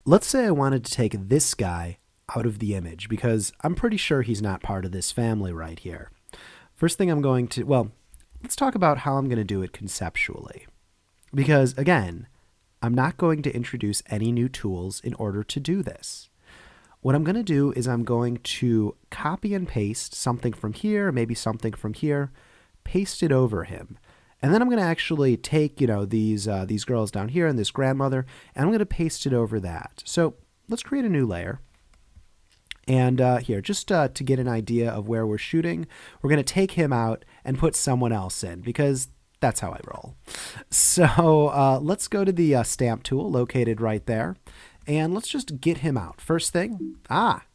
let's say I wanted to take this guy out of the image because I'm pretty sure he's not part of this family right here. First thing I'm going to, well, let's talk about how I'm going to do it conceptually. Because again, I'm not going to introduce any new tools in order to do this. What I'm going to do is I'm going to copy and paste something from here, maybe something from here, paste it over him. And then I'm going to actually take, these girls down here and this grandmother, and I'm going to paste it over that. So let's create a new layer. And here, just to get an idea of where we're shooting, we're going to take him out and put someone else in because that's how I roll. So let's go to the stamp tool located right there. And let's just get him out. First thing,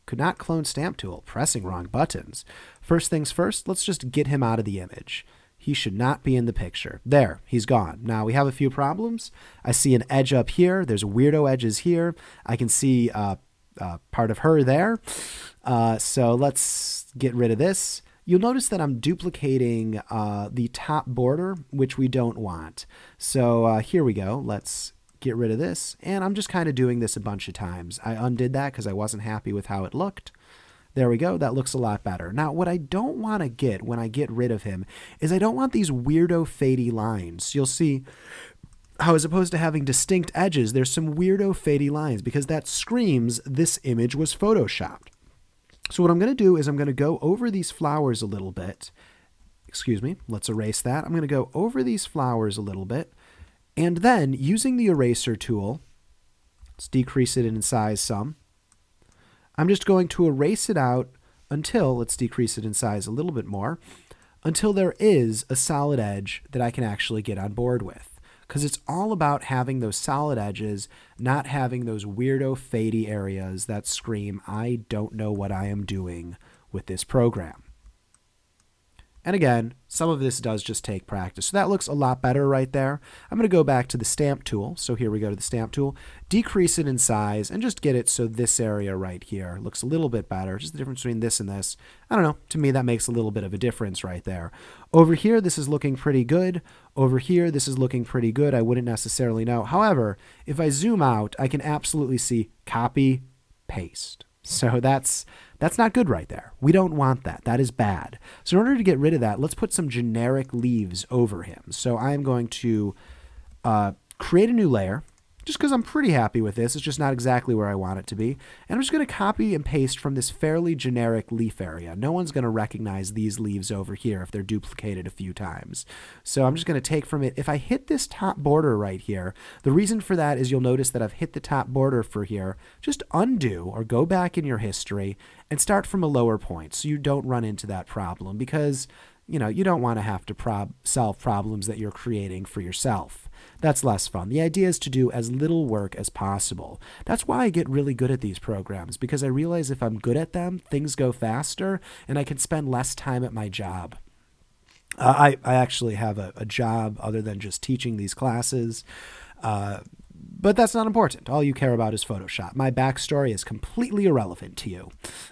could not clone stamp tool, pressing wrong buttons. First things first, let's just get him out of the image. He should not be in the picture. There, he's gone. Now we have a few problems. I see an edge up here. There's weirdo edges here. I can see part of her there. So let's get rid of this. You'll notice that I'm duplicating the top border, which we don't want. So here we go. Let's get rid of this. And I'm just kind of doing this a bunch of times. I undid that because I wasn't happy with how it looked. There we go. That looks a lot better. Now, what I don't want to get when I get rid of him is I don't want these weirdo fadey lines. You'll see how as opposed to having distinct edges, there's some weirdo fadey lines because that screams this image was photoshopped. So what I'm going to do is I'm going to go over these flowers a little bit. Excuse me. Let's erase that. I'm going to go over these flowers a little bit. And then using the eraser tool, let's decrease it in size some. I'm just going to erase it out until, let's decrease it in size a little bit more, until there is a solid edge that I can actually get on board with. Because it's all about having those solid edges, not having those weirdo fadey areas that scream, I don't know what I am doing with this program. And again, some of this does just take practice. So that looks a lot better right there. I'm going to go back to the stamp tool. So here we go to the stamp tool, decrease it in size, and just get it so this area right here looks a little bit better. Just the difference between this and this. I don't know. To me, that makes a little bit of a difference right there. Over here, this is looking pretty good. Over here, this is looking pretty good. I wouldn't necessarily know. However, if I zoom out, I can absolutely see copy, paste. So that's not good right there. We don't want that. That is bad. So in order to get rid of that, let's put some generic leaves over him. So I'm going to create a new layer just because I'm pretty happy with this. It's just not exactly where I want it to be. And I'm just going to copy and paste from this fairly generic leaf area. No one's going to recognize these leaves over here if they're duplicated a few times. So I'm just going to take from it. If I hit this top border right here, the reason for that is you'll notice that I've hit the top border for here. Just undo or go back in your history and start from a lower point so you don't run into that problem because you don't want to have to solve problems that you're creating for yourself. That's less fun. The idea is to do as little work as possible. That's why I get really good at these programs, because I realize if I'm good at them, things go faster and I can spend less time at my job. I actually have a job other than just teaching these classes. But that's not important. All you care about is Photoshop. My backstory is completely irrelevant to you.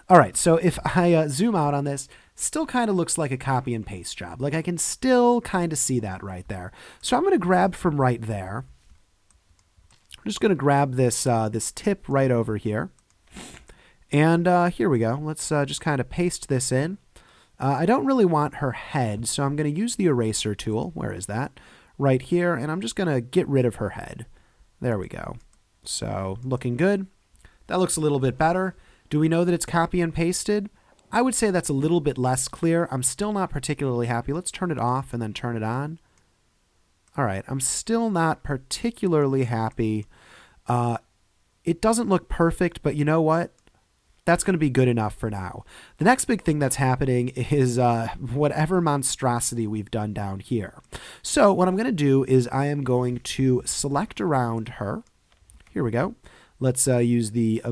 All right, so if I zoom out on this, still kind of looks like a copy and paste job. Like I can still kind of see that right there. So I'm going to grab from right there. I'm just going to grab this, this tip right over here. And here we go. Let's just kind of paste this in. I don't really want her head, so I'm going to use the eraser tool. Where is that? Right here. And I'm just going to get rid of her head. There we go. So looking good. That looks a little bit better. Do we know that it's copy and pasted? I would say that's a little bit less clear. I'm still not particularly happy. Let's turn it off and then turn it on. All right. I'm still not particularly happy. It doesn't look perfect, but you know what? That's going to be good enough for now. The next big thing that's happening is whatever monstrosity we've done down here. So what I'm going to do is I am going to select around her. Here we go. Let's use the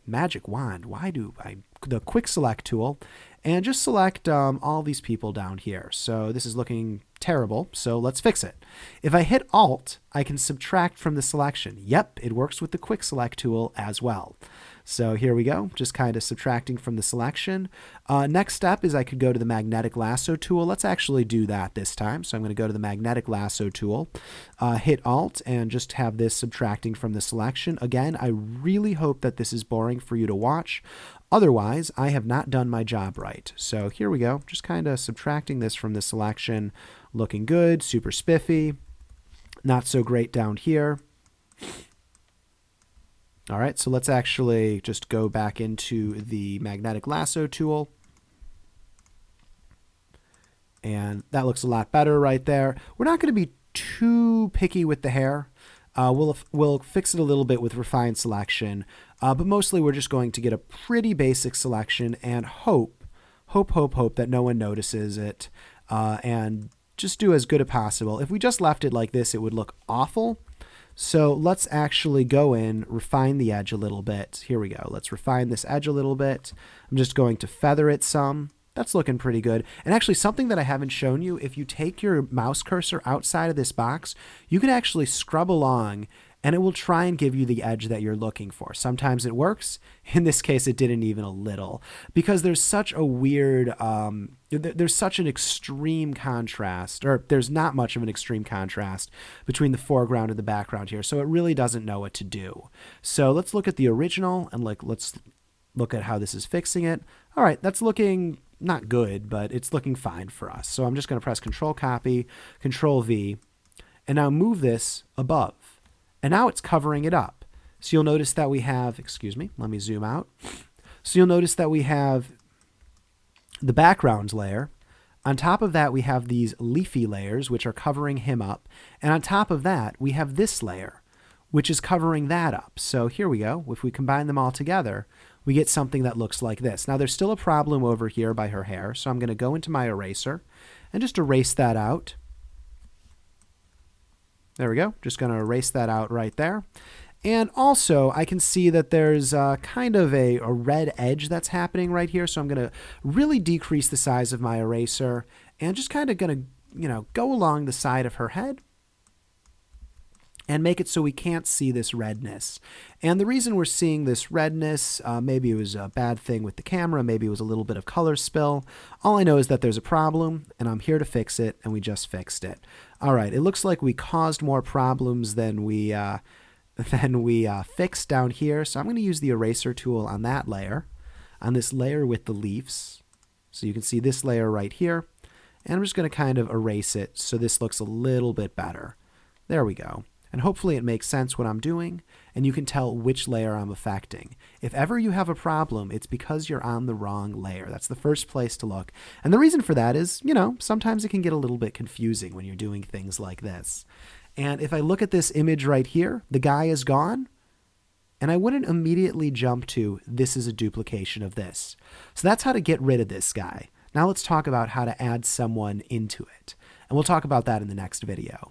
magic wand. The quick select tool and just select all these people down here. So this is looking terrible, so let's fix it. If I hit Alt, I can subtract from the selection. Yep, it works with the Quick Select tool as well. So here we go, just kind of subtracting from the selection. Next step is I could go to the Magnetic Lasso tool. Let's actually do that this time. So I'm going to go to the Magnetic Lasso tool, hit Alt, and just have this subtracting from the selection. Again, I really hope that this is boring for you to watch. Otherwise, I have not done my job right. So here we go, just kind of subtracting this from the selection. Looking good, super spiffy. Not so great down here. All right, so let's actually just go back into the Magnetic Lasso tool. And that looks a lot better right there. We're not going to be too picky with the hair. We'll fix it a little bit with refined selection, but mostly we're just going to get a pretty basic selection and hope that no one notices it, and just do as good as possible. If we just left it like this, it would look awful. So let's actually go in, refine the edge a little bit. Here we go. Let's refine this edge a little bit. I'm just going to feather it some. That's looking pretty good. And actually, something that I haven't shown you, if you take your mouse cursor outside of this box, you can actually scrub along and it will try and give you the edge that you're looking for. Sometimes it works. In this case, it didn't even a little, because there's such a weird, there's such an extreme contrast, or there's not much of an extreme contrast between the foreground and the background here. So it really doesn't know what to do. So let's look at the original and let's look at how this is fixing it. All right, that's looking not good, but it's looking fine for us. So I'm just going to press Control Copy, Control V, and now move this above. And now it's covering it up. So you'll notice that we have, excuse me, let me zoom out. So you'll notice that we have the background layer. On top of that, we have these leafy layers, which are covering him up. And on top of that, we have this layer, which is covering that up. So here we go. If we combine them all together, we get something that looks like this. Now, there's still a problem over here by her hair. So I'm going to go into my eraser and just erase that out. There we go. Just going to erase that out right there. And also, I can see that there's kind of a red edge that's happening right here. So I'm going to really decrease the size of my eraser and just kind of going to, go along the side of her head and make it so we can't see this redness. And the reason we're seeing this redness, maybe it was a bad thing with the camera, maybe it was a little bit of color spill. All I know is that there's a problem, and I'm here to fix it, and we just fixed it. All right, it looks like we caused more problems than we fixed down here. So I'm going to use the eraser tool on that layer, on this layer with the leaves. So you can see this layer right here. And I'm just going to kind of erase it so this looks a little bit better. There we go. And hopefully it makes sense what I'm doing, and you can tell which layer I'm affecting. If ever you have a problem, it's because you're on the wrong layer. That's the first place to look. And the reason for that is, sometimes it can get a little bit confusing when you're doing things like this. And if I look at this image right here, the guy is gone, and I wouldn't immediately jump to, this is a duplication of this. So that's how to get rid of this guy. Now let's talk about how to add someone into it. And we'll talk about that in the next video.